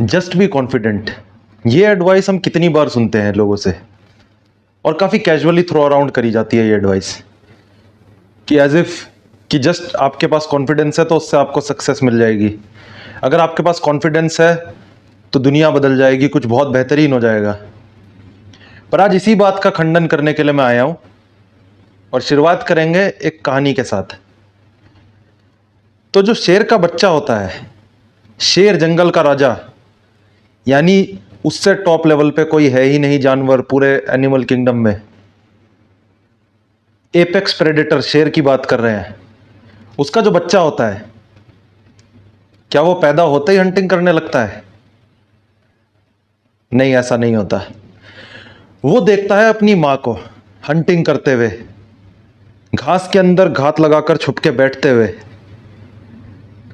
Just be confident. ये advice हम कितनी बार सुनते हैं लोगों से, और काफ़ी कैजुअली थ्रो अराउंड करी जाती है ये एडवाइस कि एज इफ कि जस्ट आपके पास कॉन्फिडेंस है तो उससे आपको सक्सेस मिल जाएगी। अगर आपके पास कॉन्फिडेंस है तो दुनिया बदल जाएगी, कुछ बहुत बेहतरीन हो जाएगा। पर आज इसी बात का खंडन करने के लिए मैं आया हूं और शुरुआत करेंगे एक कहानी के साथ। तो जो शेर का बच्चा होता है, शेर जंगल का राजा, यानी उससे टॉप लेवल पे कोई है ही नहीं जानवर पूरे एनिमल किंगडम में। एपेक्स प्रेडेटर शेर की बात कर रहे हैं। उसका जो बच्चा होता है, क्या वो पैदा होते ही हंटिंग करने लगता है? नहीं, ऐसा नहीं होता। वो देखता है अपनी मां को हंटिंग करते हुए, घास के अंदर घात लगाकर छुप के बैठते हुए।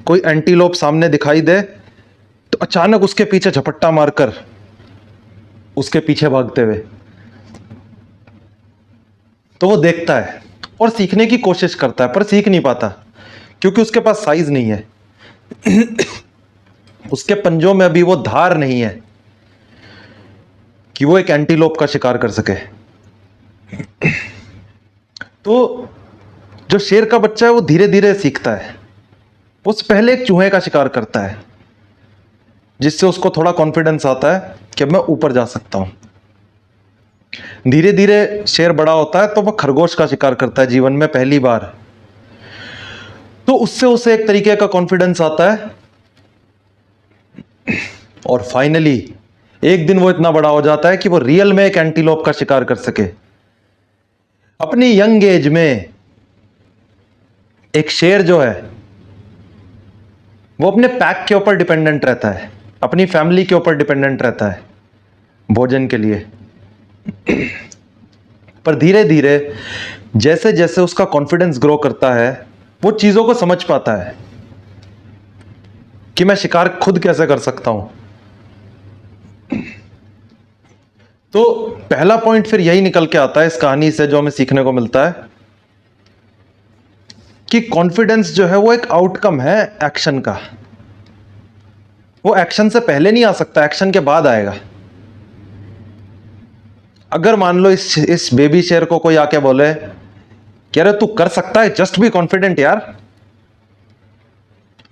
कोई एंटीलोप सामने दिखाई दे तो अचानक उसके पीछे झपट्टा मारकर उसके पीछे भागते हुए। तो वो देखता है और सीखने की कोशिश करता है, पर सीख नहीं पाता क्योंकि उसके पास साइज नहीं है। उसके पंजों में अभी वो धार नहीं है कि वो एक एंटीलोप का शिकार कर सके। तो जो शेर का बच्चा है वो धीरे धीरे सीखता है। वो पहले एक चूहे का शिकार करता है, जिससे उसको थोड़ा कॉन्फिडेंस आता है कि मैं ऊपर जा सकता हूं। धीरे धीरे शेर बड़ा होता है तो वह खरगोश का शिकार करता है जीवन में पहली बार। तो उससे उसे एक तरीके का कॉन्फिडेंस आता है और फाइनली एक दिन वो इतना बड़ा हो जाता है कि वो रियल में एक एंटीलोप का शिकार कर सके। अपनी यंग एज में एक शेर जो है वो अपने पैक के ऊपर डिपेंडेंट रहता है, अपनी फैमिली के ऊपर डिपेंडेंट रहता है भोजन के लिए। पर धीरे धीरे जैसे जैसे उसका कॉन्फिडेंस ग्रो करता है, वो चीजों को समझ पाता है कि मैं शिकार खुद कैसे कर सकता हूं। तो पहला पॉइंट फिर यही निकल के आता है इस कहानी से, जो हमें सीखने को मिलता है कि कॉन्फिडेंस जो है वो एक आउटकम है एक्शन का। वो एक्शन से पहले नहीं आ सकता, एक्शन के बाद आएगा। अगर मान लो इस बेबी शेर को कोई आके बोले कि अरे तू कर सकता है, जस्ट बी कॉन्फिडेंट यार,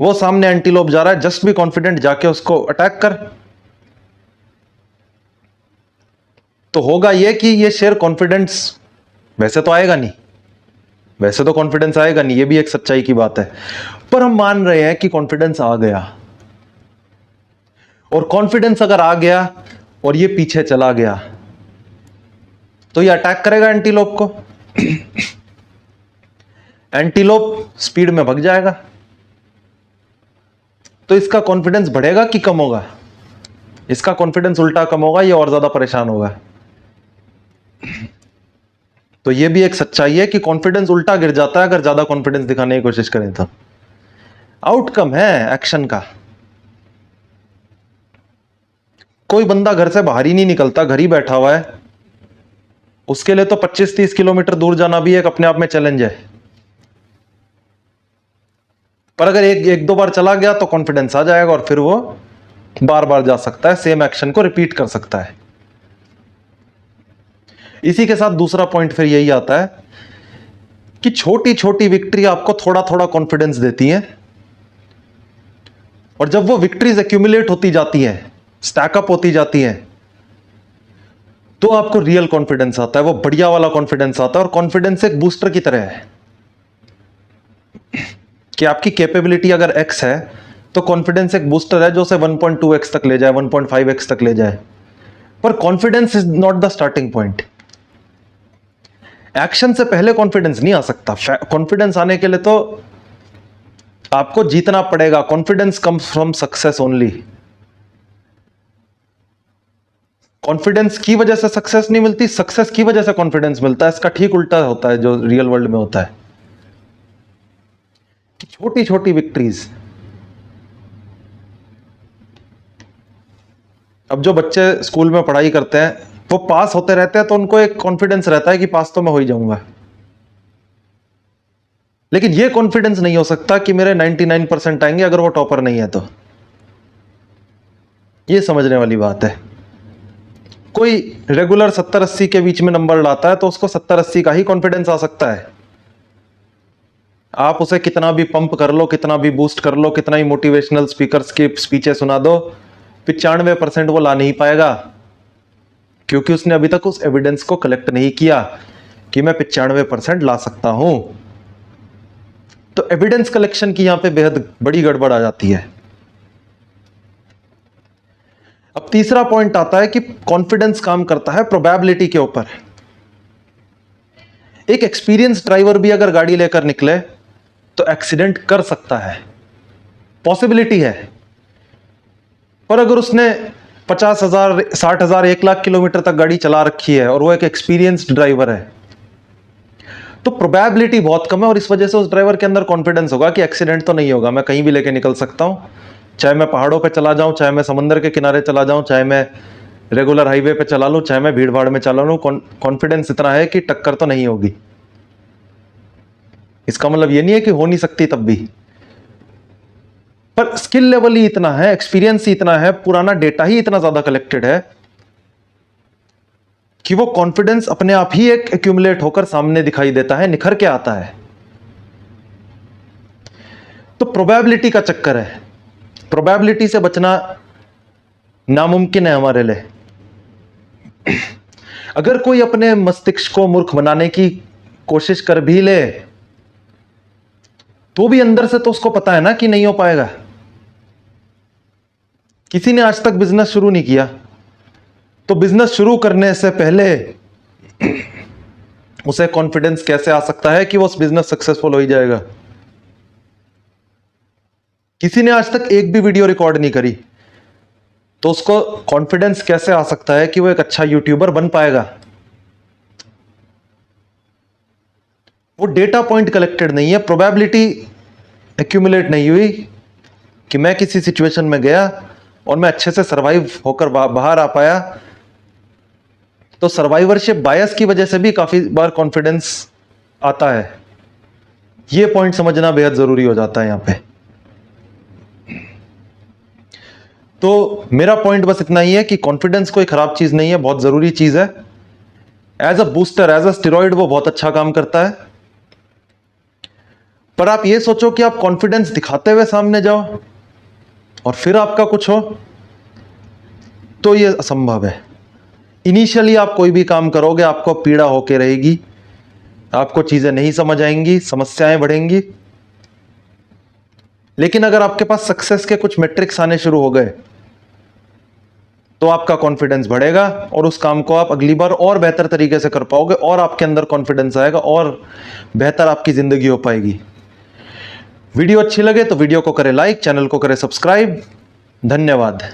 वो सामने एंटीलोप जा रहा है, जस्ट बी कॉन्फिडेंट, जाके उसको अटैक कर, तो होगा ये कि ये शेर कॉन्फिडेंस वैसे तो आएगा नहीं, वैसे तो कॉन्फिडेंस आएगा नहीं, ये भी एक सच्चाई की बात है। पर हम मान रहे हैं कि कॉन्फिडेंस आ गया, और कॉन्फिडेंस अगर आ गया और ये पीछे चला गया तो ये अटैक करेगा एंटीलोप को। एंटीलोप स्पीड में भाग जाएगा। तो इसका कॉन्फिडेंस बढ़ेगा कि कम होगा? इसका कॉन्फिडेंस उल्टा कम होगा, ये और ज्यादा परेशान होगा। तो ये भी एक सच्चाई है कि कॉन्फिडेंस उल्टा गिर जाता है अगर ज्यादा कॉन्फिडेंस दिखाने की कोशिश करें तो। आउटकम है एक्शन का। कोई बंदा घर से बाहर ही नहीं निकलता, घर ही बैठा हुआ है, उसके लिए तो 25-30 किलोमीटर दूर जाना भी एक अपने आप में चैलेंज है। पर अगर एक दो बार चला गया तो कॉन्फिडेंस आ जाएगा और फिर वो बार बार जा सकता है, सेम एक्शन को रिपीट कर सकता है। इसी के साथ दूसरा पॉइंट फिर यही आता है कि छोटी छोटी विक्ट्री आपको थोड़ा थोड़ा कॉन्फिडेंस देती है, और जब वो विक्ट्रीज एक्यूमुलेट होती जाती हैं, स्टैकअप होती जाती हैं, तो आपको रियल कॉन्फिडेंस आता है, वो बढ़िया वाला कॉन्फिडेंस आता है। और कॉन्फिडेंस एक बूस्टर की तरह है कि आपकी कैपेबिलिटी अगर x है तो कॉन्फिडेंस एक बूस्टर है जो उसे 1.2x तक ले जाए, 1.5x तक ले जाए। पर confidence is not the starting point. Action से पहले कॉन्फिडेंस नहीं आ सकता। कॉन्फिडेंस आने के लिए तो आपको जीतना पड़ेगा। Confidence comes from success only. Confidence की वजह से सक्सेस नहीं मिलती, सक्सेस की वजह से कॉन्फिडेंस मिलता है। इसका ठीक उल्टा होता है जो रियल वर्ल्ड में होता है कि छोटी छोटी विक्ट्रीज। अब जो बच्चे स्कूल में पढ़ाई करते हैं वो पास होते रहते हैं तो उनको एक कॉन्फिडेंस रहता है कि पास तो मैं हो ही जाऊंगा, लेकिन ये कॉन्फिडेंस नहीं हो सकता कि मेरे 99% आएंगे अगर वो टॉपर नहीं है तो। ये समझने वाली बात है। कोई रेगुलर 70-80 के बीच में नंबर लाता है तो उसको 70-80 का ही कॉन्फिडेंस आ सकता है। आप उसे कितना भी पंप कर लो, कितना भी बूस्ट कर लो, कितना ही मोटिवेशनल स्पीकर्स की स्पीचें सुना दो, 95% वो ला नहीं पाएगा, क्योंकि उसने अभी तक उस एविडेंस को कलेक्ट नहीं किया कि मैं 95% ला सकता हूं। तो एविडेंस कलेक्शन की यहां पे बेहद बड़ी गड़बड़ आ जाती है। अब तीसरा पॉइंट आता है कि कॉन्फिडेंस काम करता है प्रोबेबिलिटी के ऊपर। एक एक्सपीरियंस ड्राइवर भी अगर गाड़ी लेकर निकले तो एक्सीडेंट कर सकता है, पॉसिबिलिटी है। पर अगर उसने 50,000, 60,000, 1 लाख किलोमीटर तक गाड़ी चला रखी है और वो एक एक्सपीरियंस्ड ड्राइवर है, तो प्रोबेबिलिटी बहुत कम है और इस वजह से उस ड्राइवर के अंदर कॉन्फिडेंस होगा कि एक्सीडेंट तो नहीं होगा, मैं कहीं भी लेके निकल सकता हूं, चाहे मैं पहाड़ों पे चला जाऊं, चाहे मैं समंदर के किनारे चला जाऊं, चाहे मैं रेगुलर हाईवे पे चला लूं, चाहे मैं भीड़ भाड़ में चला लूं, कॉन्फिडेंस इतना है कि टक्कर तो नहीं होगी। इसका मतलब ये नहीं है कि हो नहीं सकती तब भी, पर स्किल लेवल ही इतना है, एक्सपीरियंस ही इतना है, पुराना डेटा ही इतना ज्यादा कलेक्टेड है कि वो कॉन्फिडेंस अपने आप ही एक एक्यूमुलेट होकर सामने दिखाई देता है, निखर के आता है। तो प्रोबेबिलिटी का चक्कर है, प्रोबेबिलिटी से बचना नामुमकिन है हमारे लिए। अगर कोई अपने मस्तिष्क को मूर्ख बनाने की कोशिश कर भी ले तो भी अंदर से तो उसको पता है ना कि नहीं हो पाएगा। किसी ने आज तक बिजनेस शुरू नहीं किया तो बिजनेस शुरू करने से पहले उसे कॉन्फिडेंस कैसे आ सकता है कि वो उस बिजनेस सक्सेसफुल हो ही जाएगा। किसी ने आज तक एक भी वीडियो रिकॉर्ड नहीं करी तो उसको कॉन्फिडेंस कैसे आ सकता है कि वो एक अच्छा यूट्यूबर बन पाएगा। वो डेटा पॉइंट कलेक्टेड नहीं है, प्रोबेबिलिटी एक्यूमुलेट नहीं हुई कि मैं किसी सिचुएशन में गया और मैं अच्छे से सरवाइव होकर बाहर आ पाया। तो सर्वाइवरशिप बायस की वजह से भी काफी बार कॉन्फिडेंस आता है। यह पॉइंट समझना बेहद जरूरी हो जाता है यहां पे। तो मेरा पॉइंट बस इतना ही है कि कॉन्फिडेंस कोई खराब चीज नहीं है, बहुत जरूरी चीज है। As a booster, as a steroid वो बहुत अच्छा काम करता है। पर आप ये सोचो कि आप कॉन्फिडेंस दिखाते हुए सामने जाओ और फिर आपका कुछ हो, तो ये असंभव है। इनिशियली आप कोई भी काम करोगे आपको पीड़ा होके रहेगी, आपको चीजें नहीं समझ आएंगी, समस्याएं बढ़ेंगी। लेकिन अगर आपके पास सक्सेस के कुछ मैट्रिक्स आने शुरू हो गए तो आपका कॉन्फिडेंस बढ़ेगा और उस काम को आप अगली बार और बेहतर तरीके से कर पाओगे और आपके अंदर कॉन्फिडेंस आएगा और बेहतर आपकी जिंदगी हो पाएगी। वीडियो अच्छी लगे तो वीडियो को करें लाइक, चैनल को करें सब्सक्राइब। धन्यवाद।